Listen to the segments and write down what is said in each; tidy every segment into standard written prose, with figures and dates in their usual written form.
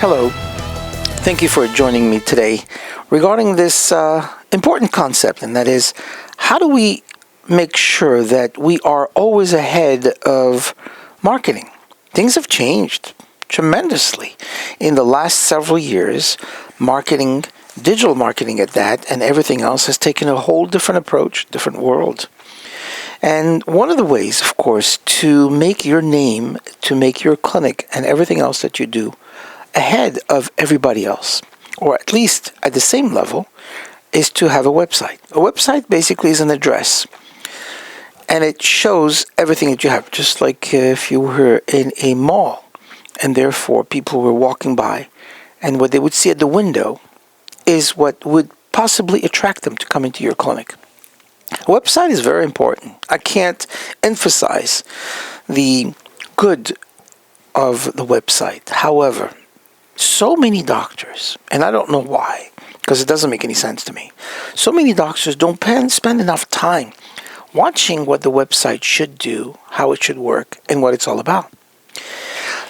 Hello. Thank you for joining me today regarding this important concept, and that is, how do we make sure that we are always ahead of marketing? Things have changed tremendously in the last several years. Marketing, digital marketing at that, and everything else has taken a whole different approach, different world. And one of the ways, of course, to make your name, to make your clinic and everything else that you do ahead of everybody else, or at least at the same level, is to have a website. A website basically is an address, and it shows everything that you have, just like if you were in a mall, and therefore people were walking by, and what they would see at the window is what would possibly attract them to come into your clinic. A website is very important. I can't emphasize the good of the website. However, so many doctors, and I don't know why, because it doesn't make any sense to me, so many doctors don't spend enough time watching what the website should do, how it should work, and what it's all about.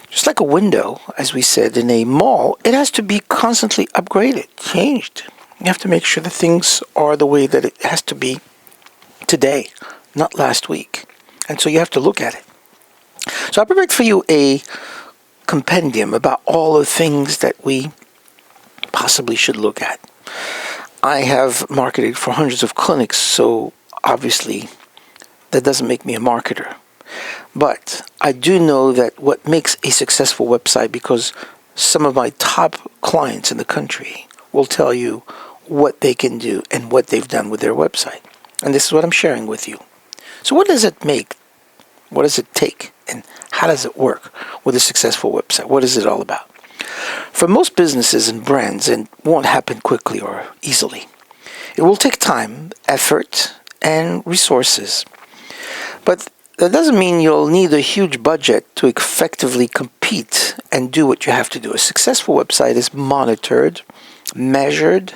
Just like a window, as we said, in a mall, it has to be constantly upgraded, changed. You have to make sure that things are the way that it has to be today, not last week. And so you have to look at it. So I prepared for you a compendium about all the things that we possibly should look at. I have marketed for hundreds of clinics, so obviously that doesn't make me a marketer. But I do know that what makes a successful website, because some of my top clients in the country will tell you what they can do and what they've done with their website. And this is what I'm sharing with you. So what does it make? What does it take? And how does it work with a successful website? What is it all about? For most businesses and brands, it won't happen quickly or easily. It will take time, effort, and resources. But that doesn't mean you'll need a huge budget to effectively compete and do what you have to do. A successful website is monitored, measured,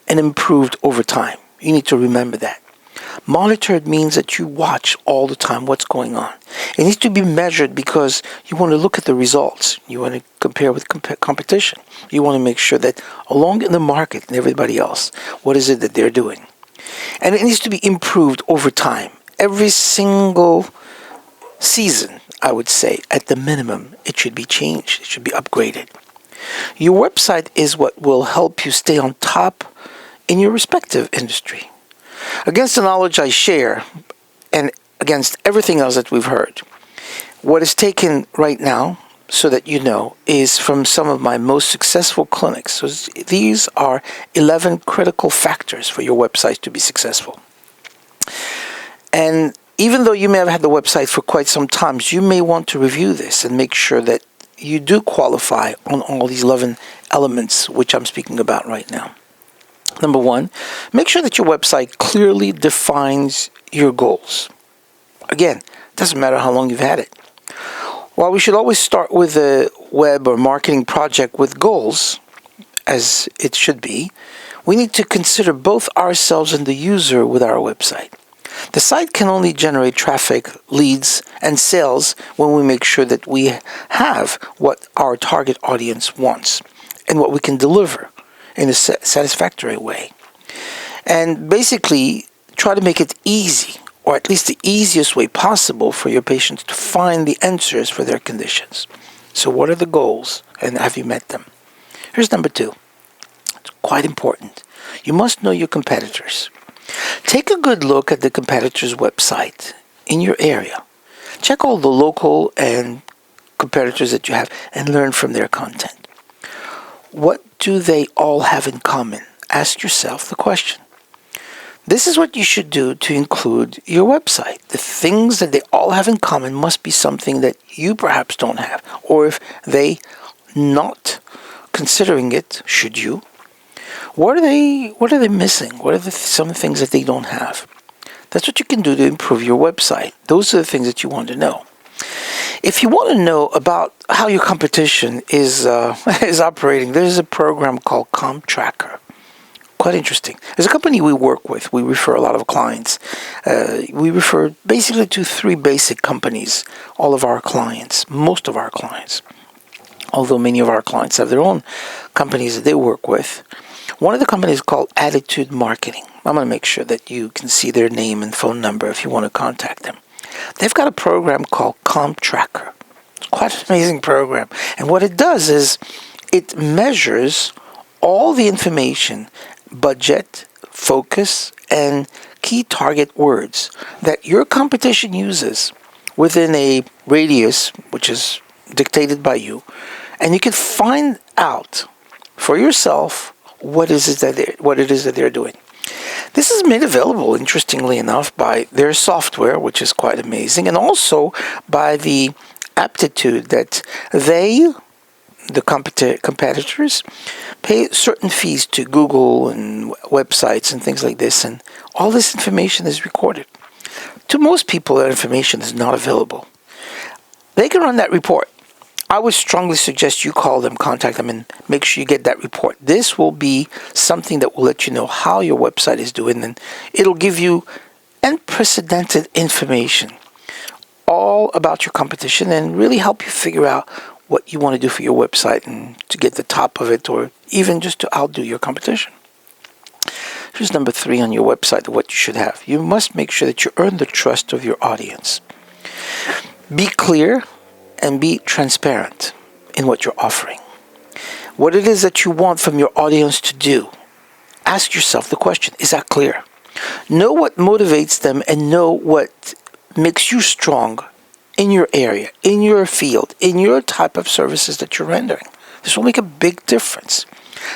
and improved over time. You need to remember that. Monitored means that you watch all the time what's going on. It needs to be measured because you want to look at the results. You want to compare with competition. You want to make sure that along in the market and everybody else, what is it that they're doing? And it needs to be improved over time. Every single season, I would say, at the minimum, it should be changed. It should be upgraded. Your website is what will help you stay on top in your respective industry. Against the knowledge I share, and against everything else that we've heard, what is taken right now, so that you know, is from some of my most successful clinics. So these are 11 critical factors for your website to be successful. And even though you may have had the website for quite some time, you may want to review this and make sure that you do qualify on all these 11 elements which I'm speaking about right now. Number one, make sure that your website clearly defines your goals. Again, it doesn't matter how long you've had it. While we should always start with a web or marketing project with goals, as it should be, we need to consider both ourselves and the user with our website. The site can only generate traffic, leads, and sales when we make sure that we have what our target audience wants and what we can deliver in a satisfactory way. And basically, try to make it easy, or at least the easiest way possible for your patients to find the answers for their conditions. So what are the goals, and have you met them? Here's number two. It's quite important. You must know your competitors. Take a good look at the competitor's website in your area. Check all the local and competitors that you have and learn from their content. What do they all have in common? Ask yourself the question. This is what you should do to include your website. The things that they all have in common must be something that you perhaps don't have. Or if they not considering it, should you? What are they missing? What are some things that they don't have? That's what you can do to improve your website. Those are the things that you want to know. If you want to know about how your competition is operating, there's a program called ComTracker. Quite interesting. There's a company we work with. We refer a lot of clients. We refer basically to 3 basic companies, all of our clients, most of our clients. although many of our clients have their own companies that they work with. One of the companies is called Attitude Marketing. I'm going to make sure that you can see their name and phone number if you want to contact them. They've got a program called Comp Tracker. It's quite an amazing program. And what it does is it measures all the information, budget, focus, and key target words that your competition uses within a radius, which is dictated by you. And you can find out for yourself what it is that they're doing. This is made available, interestingly enough, by their software, which is quite amazing, and also by the aptitude that they, the competitors, pay certain fees to Google and websites and things like this, and all this information is recorded. To most people, that information is not available. They can run that report. I would strongly suggest you call them, contact them, and make sure you get that report. This will be something that will let you know how your website is doing, and it'll give you unprecedented information all about your competition and really help you figure out what you want to do for your website and to get the top of it, or even just to outdo your competition. Here's number 3 on your website of what you should have. You must make sure that you earn the trust of your audience. Be clear and be transparent in what you're offering. What it is that you want from your audience to do. Ask yourself the question, is that clear? Know what motivates them and know what makes you strong in your area, in your field, in your type of services that you're rendering. This will make a big difference.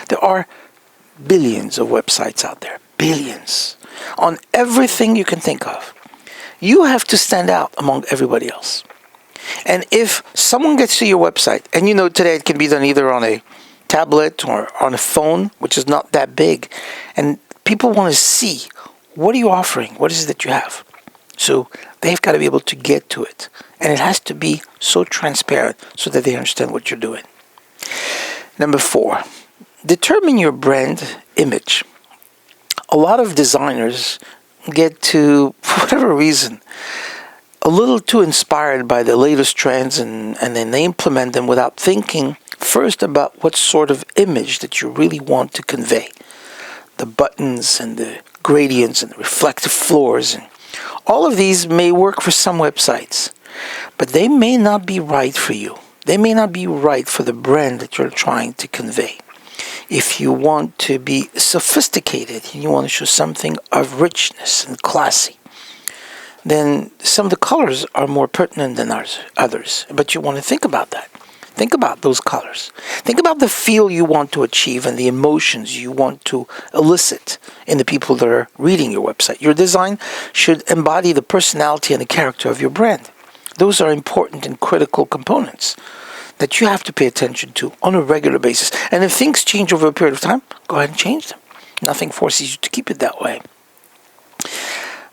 There are billions of websites out there, billions, on everything you can think of. You have to stand out among everybody else. And if someone gets to your website, and you know today it can be done either on a tablet or on a phone, which is not that big, and people want to see, what are you offering? What is it that you have? So they've got to be able to get to it. And it has to be so transparent so that they understand what you're doing. Number 4, determine your brand image. A lot of designers get to, for whatever reason, a little too inspired by the latest trends, and then they implement them without thinking first about what sort of image that you really want to convey. The buttons and the gradients and the reflective floors, and all of these may work for some websites, but they may not be right for you. They may not be right for the brand that you're trying to convey. If you want to be sophisticated and you want to show something of richness and classy, then some of the colors are more pertinent than others. But you want to think about that. Think about those colors. Think about the feel you want to achieve and the emotions you want to elicit in the people that are reading your website. Your design should embody the personality and the character of your brand. Those are important and critical components that you have to pay attention to on a regular basis. And if things change over a period of time, go ahead and change them. Nothing forces you to keep it that way.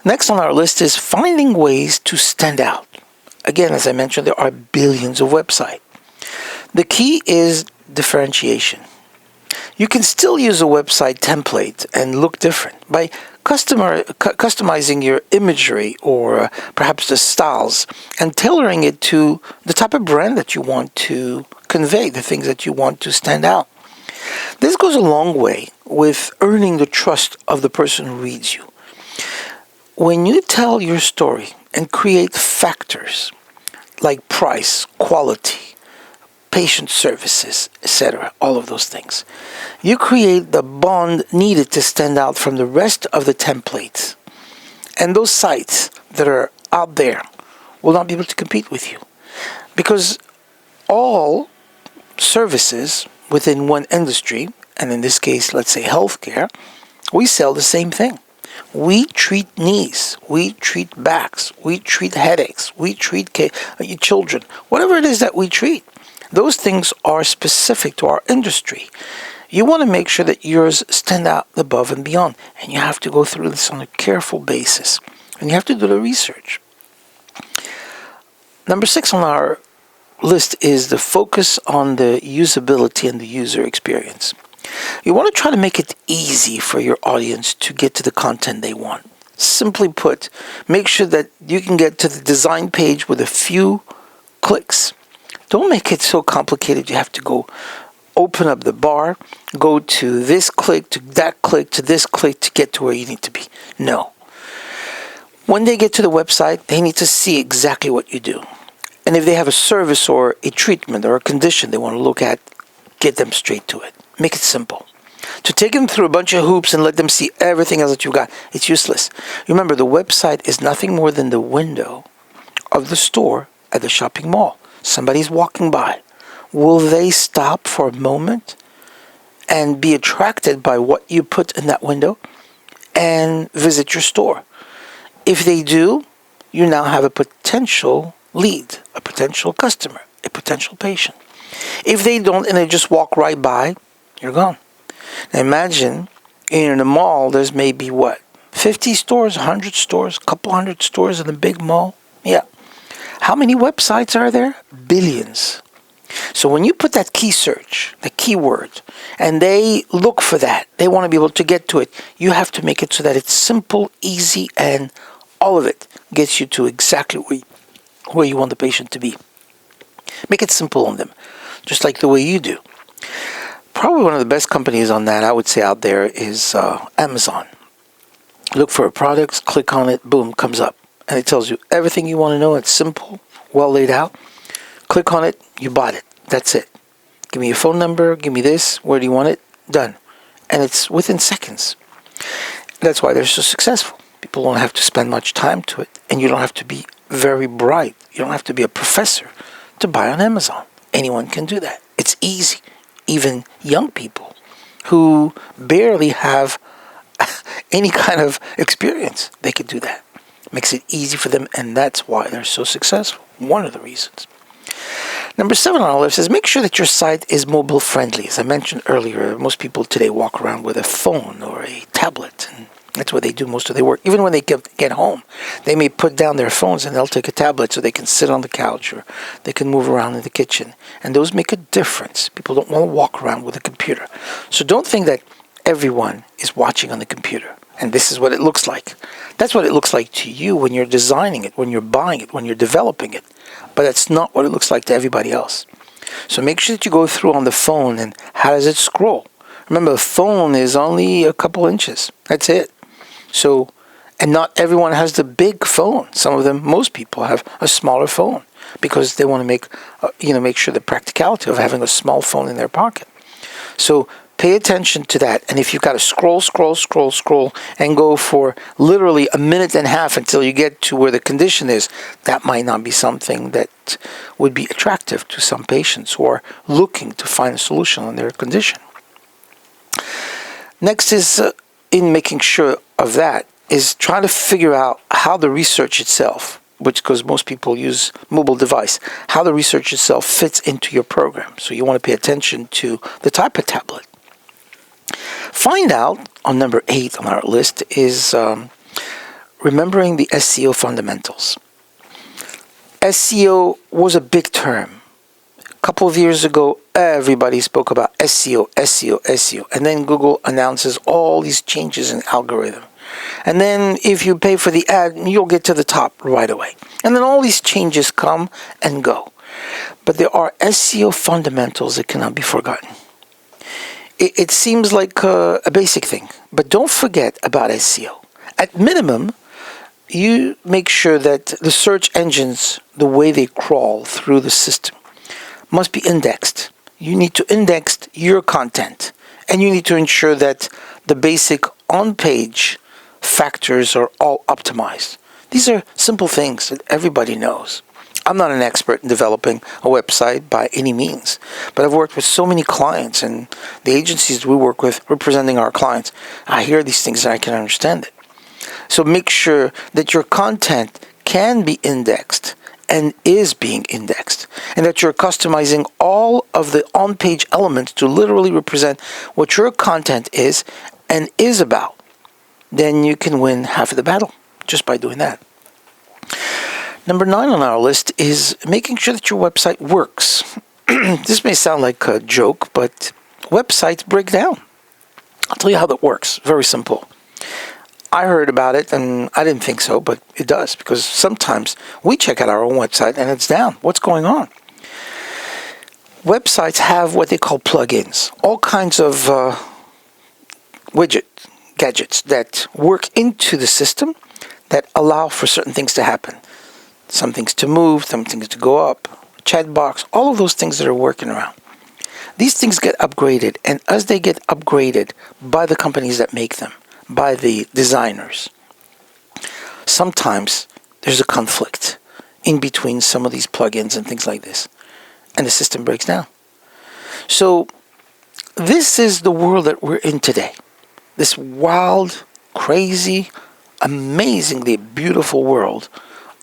Next on our list is finding ways to stand out. Again, as I mentioned, there are billions of websites. The key is differentiation. You can still use a website template and look different by customizing your imagery or perhaps the styles and tailoring it to the type of brand that you want to convey, the things that you want to stand out. This goes a long way with earning the trust of the person who reads you. When you tell your story and create factors like price, quality, patient services, etc., all of those things, you create the bond needed to stand out from the rest of the templates. And those sites that are out there will not be able to compete with you, because all services within one industry, and in this case, let's say healthcare, we sell the same thing. We treat knees, we treat backs, we treat headaches, we treat children, whatever it is that we treat. Those things are specific to our industry. You want to make sure that yours stand out above and beyond, and you have to go through this on a careful basis, and you have to do the research. Number 6 on our list is the focus on the usability and the user experience. You want to try to make it easy for your audience to get to the content they want. Simply put, make sure that you can get to the design page with a few clicks. Don't make it so complicated you have to go open up the bar, go to this click, to that click, to this click to get to where you need to be. No. When they get to the website, they need to see exactly what you do. And if they have a service or a treatment or a condition they want to look at, get them straight to it. Make it simple. To take them through a bunch of hoops and let them see everything else that you've got, it's useless. Remember, the website is nothing more than the window of the store at the shopping mall. Somebody's walking by. Will they stop for a moment and be attracted by what you put in that window and visit your store? If they do, you now have a potential lead, a potential customer, a potential patient. If they don't and they just walk right by, you're gone. Now imagine in a mall there's maybe 50 stores, 100 stores, a couple hundred stores in a big mall? Yeah. How many websites are there? Billions. So when you put that key search, the keyword, and they look for that, they want to be able to get to it, you have to make it so that it's simple, easy, and all of it gets you to exactly where you want the patient to be. Make it simple on them, just like the way you do. Probably one of the best companies on that, I would say, out there is Amazon. Look for a product, click on it, boom, comes up. And it tells you everything you want to know. It's simple, well laid out. Click on it, you bought it. That's it. Give me your phone number, give me this, where do you want it? Done. And it's within seconds. That's why they're so successful. People don't have to spend much time to it. And you don't have to be very bright. You don't have to be a professor to buy on Amazon. Anyone can do that. It's easy. Even young people who barely have any kind of experience, they could do that. Makes it easy for them, and that's why they're so successful. One of the reasons. Number 7 on our list is make sure that your site is mobile friendly. As I mentioned earlier, most people today walk around with a phone or a tablet, and that's where they do most of their work. Even when they get home, they may put down their phones and they'll take a tablet so they can sit on the couch or they can move around in the kitchen. And those make a difference. People don't want to walk around with a computer. So don't think that everyone is watching on the computer and this is what it looks like. That's what it looks like to you when you're designing it, when you're buying it, when you're developing it. But that's not what it looks like to everybody else. So make sure that you go through on the phone and how does it scroll? Remember, the phone is only a couple inches. That's it. So, and not everyone has the big phone. Some of them, most people have a smaller phone because they want to make sure the practicality of having a small phone in their pocket. So pay attention to that. And if you've got to scroll, and go for literally a minute and a half until you get to where the condition is, that might not be something that would be attractive to some patients who are looking to find a solution on their condition. Next is in making sure of that is trying to figure out how the research itself, because most people use mobile device, how the research itself fits into your program. So you want to pay attention to the type of tablet. Find out, on number 8 on our list, is remembering the SEO fundamentals. SEO was a big term. A couple of years ago, everybody spoke about SEO. And then Google announces all these changes in algorithm. And then if you pay for the ad, you'll get to the top right away. And then all these changes come and go. But there are SEO fundamentals that cannot be forgotten. It seems like a basic thing, but don't forget about SEO. At minimum, you make sure that the search engines, the way they crawl through the system, must be indexed. You need to index your content, and you need to ensure that the basic on-page factors are all optimized. These are simple things that everybody knows. I'm not an expert in developing a website by any means, but I've worked with so many clients and the agencies we work with representing our clients. I hear these things and I can understand it. So make sure that your content can be indexed and is being indexed, and that you're customizing all of the on-page elements to literally represent what your content is and is about. Then you can win half of the battle just by doing that. Number 9 on our list is making sure that your website works. This may sound like a joke, but websites break down. I'll tell you how that works. Very simple. I heard about it, and I didn't think so, but it does, because sometimes we check out our own website, and it's down. What's going on? websites have what they call plugins, all kinds of gadgets that work into the system that allow for certain things to happen. Some things to move, some things to go up, chat box, all of those things that are working around. These things get upgraded, and as they get upgraded by the companies that make them, by the designers, sometimes there's a conflict in between some of these plugins and things like this, and the system breaks down. So this is the world that we're in today. This wild, crazy, amazingly beautiful world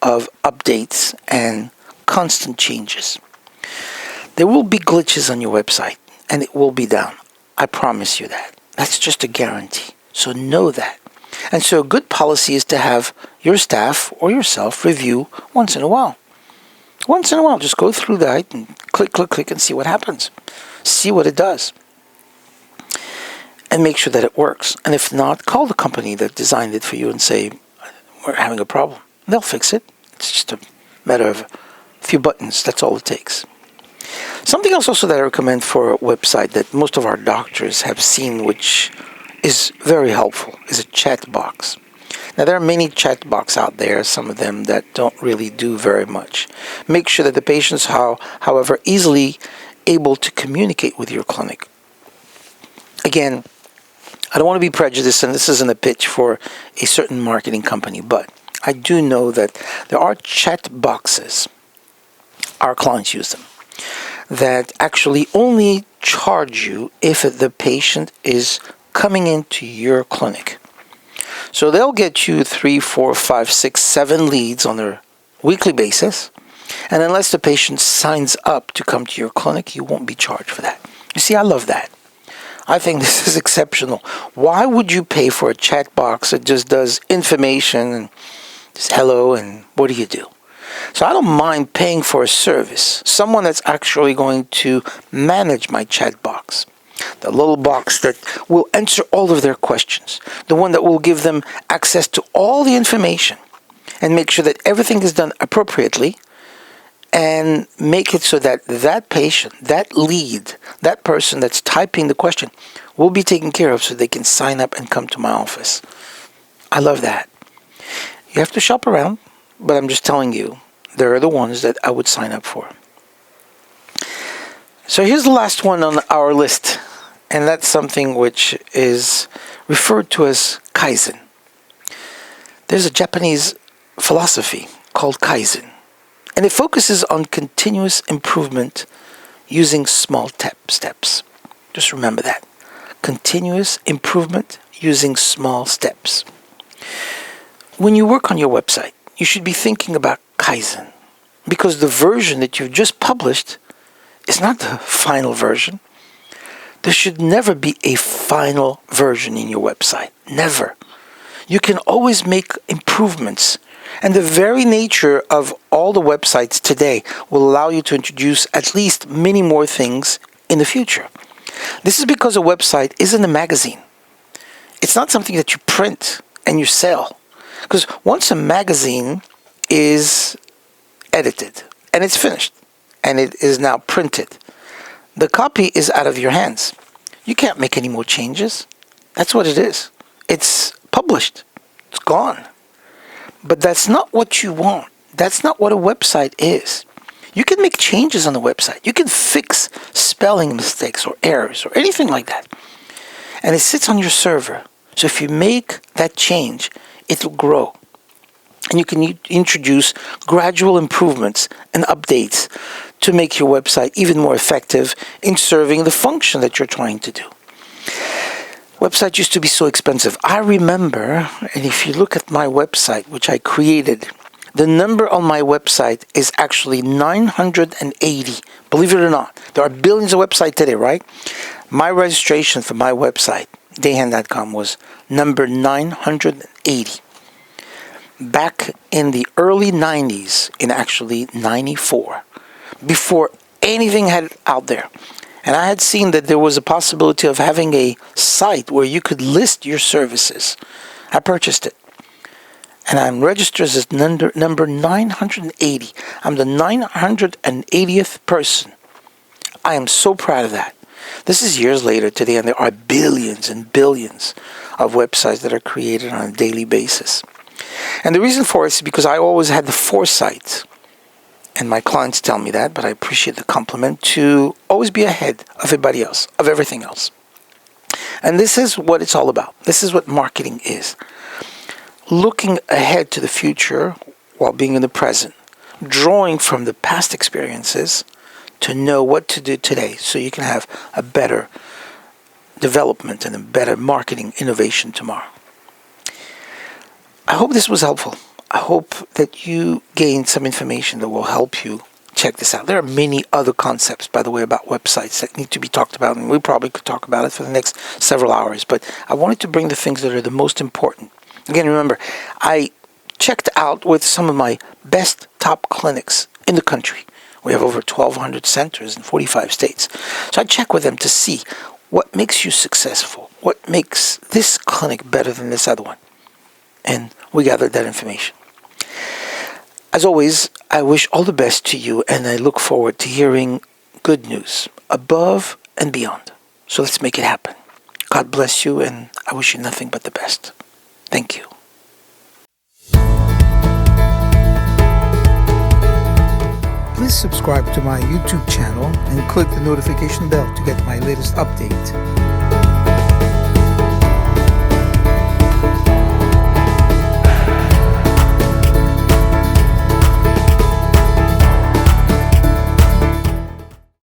of updates and constant changes. There will be glitches on your website, and it will be down. I promise you that. That's just a guarantee. So know that. And so a good policy is to have your staff or yourself review once in a while. Once in a while, just go through that and click, and see what happens. See what it does. And make sure that it works. And if not, call the company that designed it for you and say, we're having a problem. They'll fix it. It's just a matter of a few buttons. That's all it takes. Something else also that I recommend for a website that most of our doctors have seen, which is very helpful, is a chat box. Now, there are many chat boxes out there, some of them that don't really do very much. Make sure that the patients, however, easily able to communicate with your clinic. Again, I don't want to be prejudiced, and this isn't a pitch for a certain marketing company, but I do know that there are chat boxes, our clients use them, that actually only charge you if the patient is coming into your clinic. So they'll get you 3, 4, 5, 6, 7 leads on a weekly basis, and unless the patient signs up to come to your clinic, you won't be charged for that. You see, I love that. I think this is exceptional. Why would you pay for a chat box that just does information and just hello and what do you do? So I don't mind paying for a service, someone that's actually going to manage my chat box. The little box that will answer all of their questions. The one that will give them access to all the information and make sure that everything is done appropriately and make it so that that patient, that lead, that person that's typing the question will be taken care of so they can sign up and come to my office. I love that. You have to shop around, but I'm just telling you, there are the ones that I would sign up for. So here's the last one on our list, and that's something which is referred to as Kaizen. There's a Japanese philosophy called Kaizen, and it focuses on continuous improvement using small steps. Just remember that. Continuous improvement using small steps. When you work on your website, you should be thinking about Kaizen, because the version that you've just published is not the final version. There should never be a final version in your website. Never. You can always make improvements. And the very nature of all the websites today will allow you to introduce at least many more things in the future. This is because a website isn't a magazine. It's not something that you print and you sell. Because once a magazine is edited and it's finished and it is now printed, the copy is out of your hands. You can't make any more changes. That's what it is. It's published. It's gone. But that's not what you want. That's not what a website is. You can make changes on the website. You can fix spelling mistakes or errors or anything like that. And it sits on your server. So if you make that change, it will grow. And you can introduce gradual improvements and updates to make your website even more effective in serving the function that you're trying to do. Websites used to be so expensive. I remember, and if you look at my website, which I created, the number on my website is actually 980. Believe it or not. There are billions of websites today, right? My registration for my website, Dahan.com, was number 980. Back in the early 90s, in actually 94, before anything had out there. And I had seen that there was a possibility of having a site where you could list your services. I purchased it. And I'm registered as number 980. I'm the 980th person. I am so proud of that. This is years later today, and there are billions and billions of websites that are created on a daily basis. And the reason for it is because I always had the foresight, and my clients tell me that, but I appreciate the compliment, to always be ahead of everybody else, of everything else. And this is what it's all about. This is what marketing is. Looking ahead to the future while being in the present. Drawing from the past experiences to know what to do today so you can have a better development and a better marketing innovation tomorrow. I hope this was helpful. I hope that you gained some information that will help you check this out. There are many other concepts, by the way, about websites that need to be talked about, and we probably could talk about it for the next several hours, but I wanted to bring the things that are the most important. Again, remember, I checked out with some of my best top clinics in the country. We have over 1,200 centers in 45 states. So I check with them to see what makes you successful, what makes this clinic better than this other one. And we gathered that information. As always, I wish all the best to you, and I look forward to hearing good news above and beyond. So let's make it happen. God bless you, and I wish you nothing but the best. Thank you. Please subscribe to my YouTube channel and click the notification bell to get my latest update.